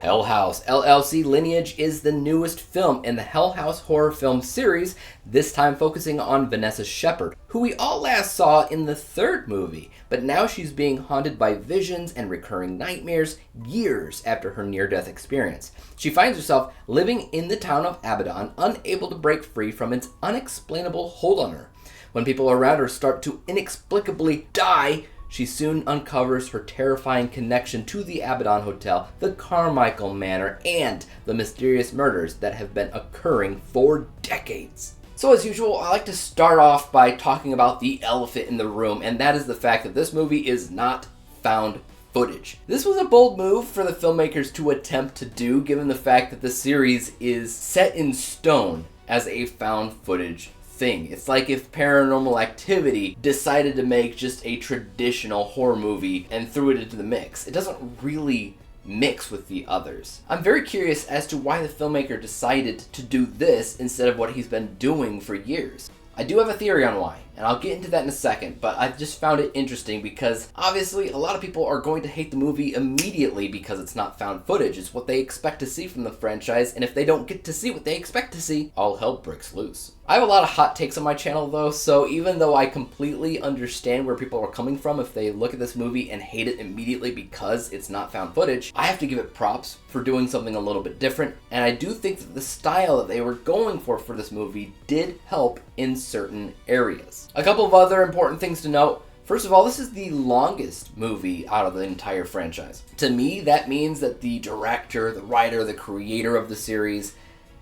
Hell House LLC Lineage is the newest film in the Hell House horror film series, this time focusing on Vanessa Shepherd, who we all last saw in the third movie, but now she's being haunted by visions and recurring nightmares years after her near-death experience. She finds herself living in the town of Abaddon, unable to break free from its unexplainable hold on her. When people around her start to inexplicably die, she soon uncovers her terrifying connection to the Abaddon Hotel, the Carmichael Manor, and the mysterious murders that have been occurring for decades. So as usual, I like to start off by talking about the elephant in the room, and that is the fact that this movie is not found footage. This was a bold move for the filmmakers to attempt to do, given the fact that the series is set in stone as a found footage thing. It's like if Paranormal Activity decided to make just a traditional horror movie and threw it into the mix. It doesn't really mix with the others. I'm very curious as to why the filmmaker decided to do this instead of what he's been doing for years. I do have a theory on why, and I'll get into that in a second, but I've just found it interesting because obviously a lot of people are going to hate the movie immediately because it's not found footage. It's what they expect to see from the franchise, and if they don't get to see what they expect to see, all hell breaks loose. I have a lot of hot takes on my channel though, so even though I completely understand where people are coming from if they look at this movie and hate it immediately because it's not found footage, I have to give it props for doing something a little bit different, and I do think that the style that they were going for this movie did help in certain areas. A couple of other important things to note. First of all, this is the longest movie out of the entire franchise. To me, that means that the director, the writer, the creator of the series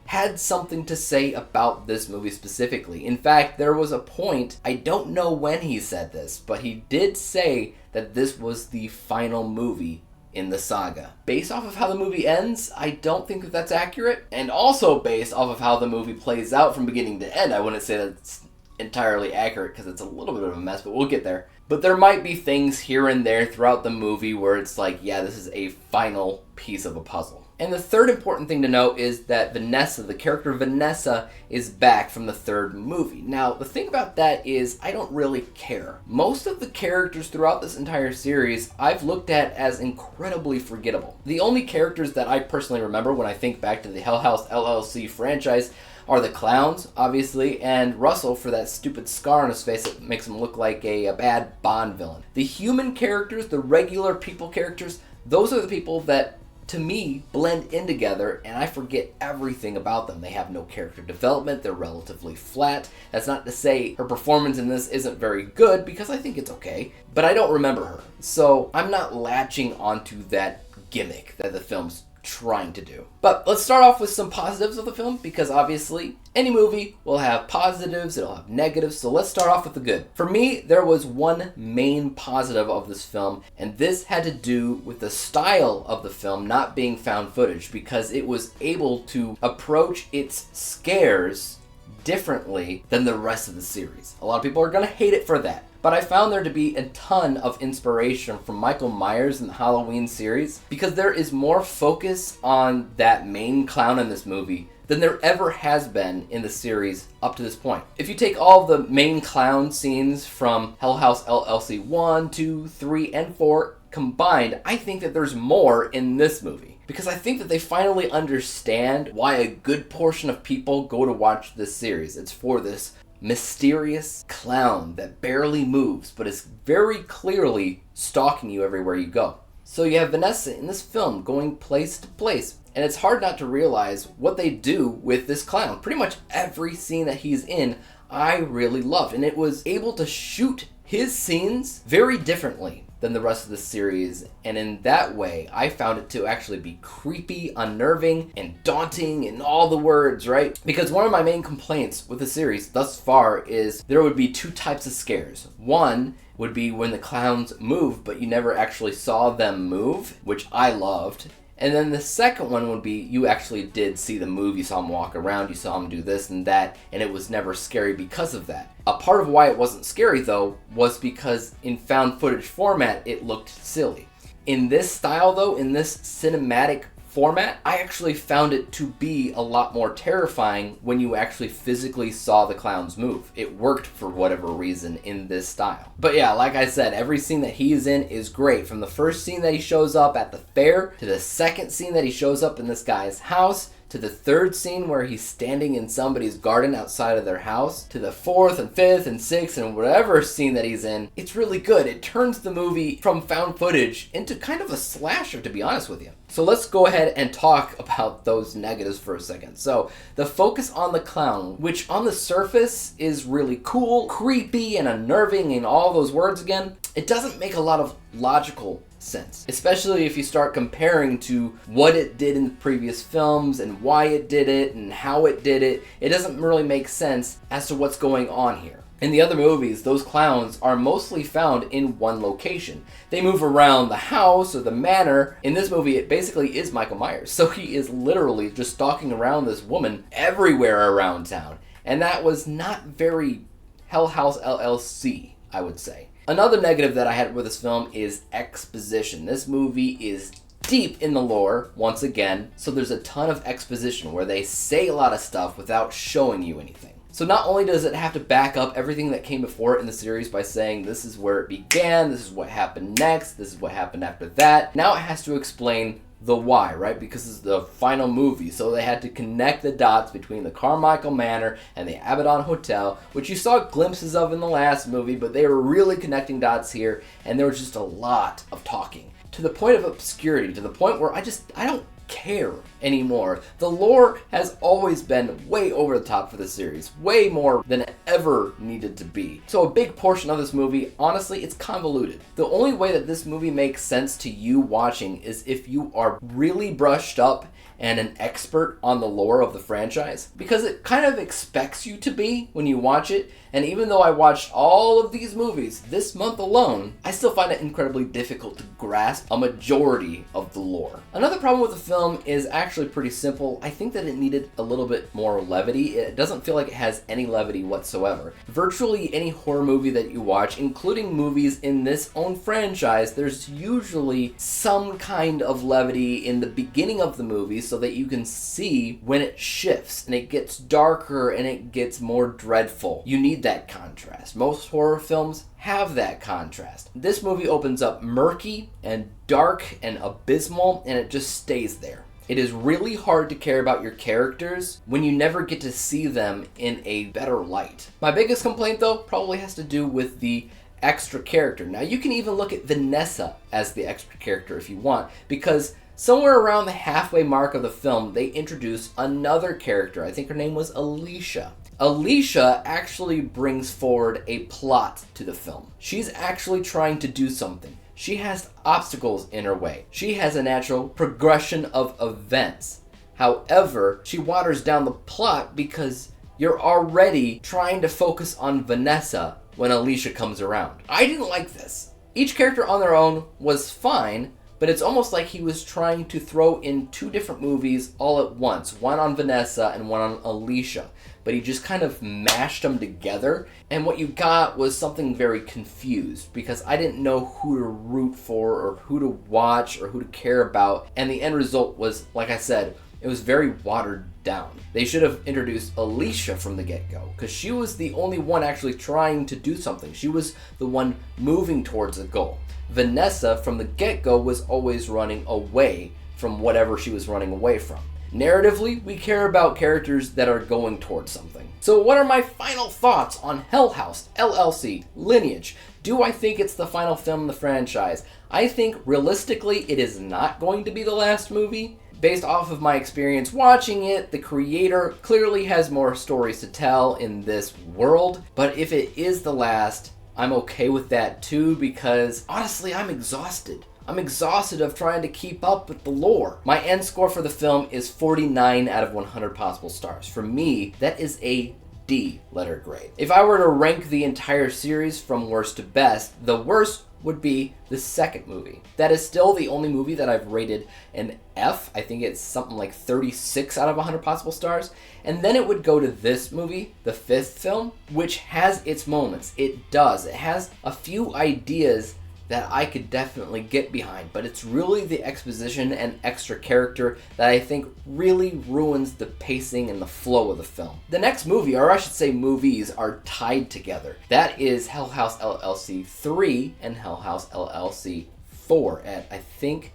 had something to say about this movie specifically. In fact, there was a point, I don't know when he said this, but he did say that this was the final movie in the saga. Based off of how the movie ends, I don't think that that's accurate. And also based off of how the movie plays out from beginning to end, I wouldn't say that's entirely accurate because it's a little bit of a mess, but we'll get there. But there might be things here and there throughout the movie where it's like, yeah, this is a final piece of a puzzle. And the third important thing to note is that Vanessa, the character Vanessa, is back from the third movie. Now, the thing about that is I don't really care. Most of the characters throughout this entire series I've looked at as incredibly forgettable. The only characters that I personally remember when I think back to the Hell House LLC franchise are the clowns, obviously, and Russell for that stupid scar on his face that makes him look like a bad Bond villain. The human characters, the regular people characters, those are the people that to me, blend in together, and I forget everything about them. They have no character development, they're relatively flat. That's not to say her performance in this isn't very good, because I think it's okay, but I don't remember her. So I'm not latching onto that gimmick that the film's trying to do. But let's start off with some positives of the film, because obviously any movie will have positives, it'll have negatives, so let's start off with the good. For me, there was one main positive of this film, and this had to do with the style of the film not being found footage, because it was able to approach its scares differently than the rest of the series. A lot of people are going to hate it for that. But I found there to be a ton of inspiration from Michael Myers in the Halloween series, because there is more focus on that main clown in this movie than there ever has been in the series up to this point. If you take all the main clown scenes from Hell House LLC 1, 2, 3, and 4 combined, I think that there's more in this movie. Because I think that they finally understand why a good portion of people go to watch this series. It's for this mysterious clown that barely moves but is very clearly stalking you everywhere you go. So you have Vanessa in this film going place to place, and it's hard not to realize what they do with this clown. Pretty much every scene that he's in, I really loved, and it was able to shoot his scenes very differently than the rest of the series, and in that way, I found it to actually be creepy, unnerving, and daunting, and all the words, right? Because one of my main complaints with the series thus far is there would be two types of scares. One would be when the clowns move, but you never actually saw them move, which I loved. And then the second one would be you actually did see them move, you saw them walk around, you saw them do this and that, and it was never scary because of that. A part of why it wasn't scary though was because in found footage format it looked silly. In this style though, in this cinematic format, I actually found it to be a lot more terrifying when you actually physically saw the clowns move. It worked for whatever reason in this style. But yeah, like I said, every scene that he is in is great. From the first scene that he shows up at the fair, to the second scene that he shows up in this guy's house, to the third scene where he's standing in somebody's garden outside of their house, to the fourth and fifth and sixth and whatever scene that he's in, it's really good. It turns the movie from found footage into kind of a slasher, to be honest with you. So let's go ahead and talk about those negatives for a second. So the focus on the clown, which on the surface is really cool, creepy, and unnerving, and all those words again, it doesn't make a lot of logical sense, especially if you start comparing to what it did in the previous films and why it did it and how it did it. It doesn't really make sense as to what's going on here. In the other movies, those clowns are mostly found in one location. They move around the house or the manor. In this movie, it basically is Michael Myers. So he is literally just stalking around this woman everywhere around town. And that was not very Hell House LLC, I would say. Another negative that I had with this film is exposition. This movie is deep in the lore, once again, so there's a ton of exposition where they say a lot of stuff without showing you anything. So not only does it have to back up everything that came before it in the series by saying this is where it began, this is what happened next, this is what happened after that, now it has to explain the why, right? Because it's the final movie, so they had to connect the dots between the Carmichael Manor and the Abaddon Hotel, which you saw glimpses of in the last movie, but they were really connecting dots here, and there was just a lot of talking. To the point of obscurity, to the point where I don't care anymore. The lore has always been way over the top for the series, way more than it ever needed to be. So a big portion of this movie, honestly, it's convoluted. The only way that this movie makes sense to you watching is if you are really brushed up and an expert on the lore of the franchise, because it kind of expects you to be when you watch it. And even though I watched all of these movies this month alone, I still find it incredibly difficult to grasp a majority of the lore. Another problem with the film is actually pretty simple. I think that it needed a little bit more levity. It doesn't feel like it has any levity whatsoever. Virtually any horror movie that you watch, including movies in this own franchise, there's usually some kind of levity in the beginning of the movie so that you can see when it shifts and it gets darker and it gets more dreadful. You need that contrast. Most horror films have that contrast. This movie opens up murky and dark and abysmal, and it just stays there. It is really hard to care about your characters when you never get to see them in a better light. My biggest complaint, though, probably has to do with the extra character. Now, you can even look at Vanessa as the extra character if you want, because somewhere around the halfway mark of the film, they introduce another character. I think her name was Alicia. Alicia actually brings forward a plot to the film. She's actually trying to do something. She has obstacles in her way. She has a natural progression of events. However, she waters down the plot because you're already trying to focus on Vanessa when Alicia comes around. I didn't like this. Each character on their own was fine, but it's almost like he was trying to throw in two different movies all at once, one on Vanessa and one on Alicia. But he just kind of mashed them together, and what you got was something very confused, because I didn't know who to root for or who to watch or who to care about, and the end result was, like I said, it was very watered down. They should have introduced Alicia from the get-go, because she was the only one actually trying to do something. She was the one moving towards a goal. Vanessa, from the get-go, was always running away from whatever she was running away from. Narratively, we care about characters that are going towards something. So what are my final thoughts on Hell House LLC Lineage? Do I think it's the final film in the franchise? I think realistically it is not going to be the last movie. Based off of my experience watching it, the creator clearly has more stories to tell in this world. But if it is the last, I'm okay with that too, because honestly, I'm exhausted. I'm exhausted of trying to keep up with the lore. My end score for the film is 49 out of 100 possible stars. For me, that is a D letter grade. If I were to rank the entire series from worst to best, the worst would be the second movie. That is still the only movie that I've rated an F. I think it's something like 36 out of 100 possible stars. And then it would go to this movie, the fifth film, which has its moments. It does. It has a few ideas that I could definitely get behind, but it's really the exposition and extra character that I think really ruins the pacing and the flow of the film. The next movie, or I should say movies, are tied together. That is Hell House LLC 3 and Hell House LLC 4 at, I think,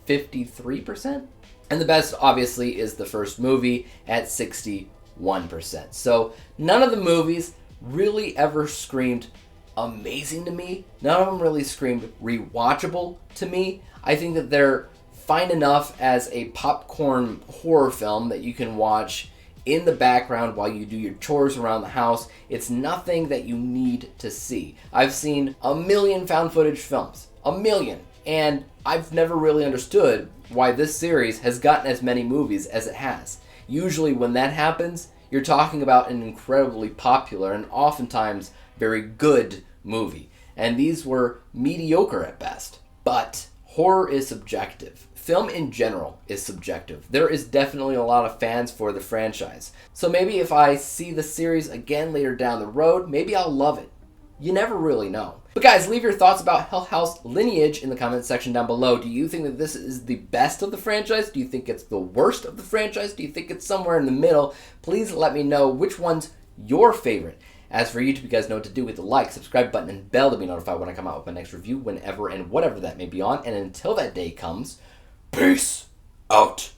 53%? And the best, obviously, is the first movie at 61%. So none of the movies really ever screamed amazing to me. None of them really screamed rewatchable to me. I think that they're fine enough as a popcorn horror film that you can watch in the background while you do your chores around the house. It's nothing that you need to see. I've seen a million found footage films. A million. And I've never really understood why this series has gotten as many movies as it has. Usually when that happens, you're talking about an incredibly popular and oftentimes very good movie. And these were mediocre at best. But horror is subjective. Film in general is subjective. There is definitely a lot of fans for the franchise. So maybe if I see the series again later down the road, maybe I'll love it. You never really know. But guys, leave your thoughts about Hell House Lineage in the comment section down below. Do you think that this is the best of the franchise? Do you think it's the worst of the franchise? Do you think it's somewhere in the middle? Please let me know which one's your favorite. As for YouTube, you guys know what to do with the like, subscribe button, and bell to be notified when I come out with my next review, whenever and whatever that may be on. And until that day comes, peace out.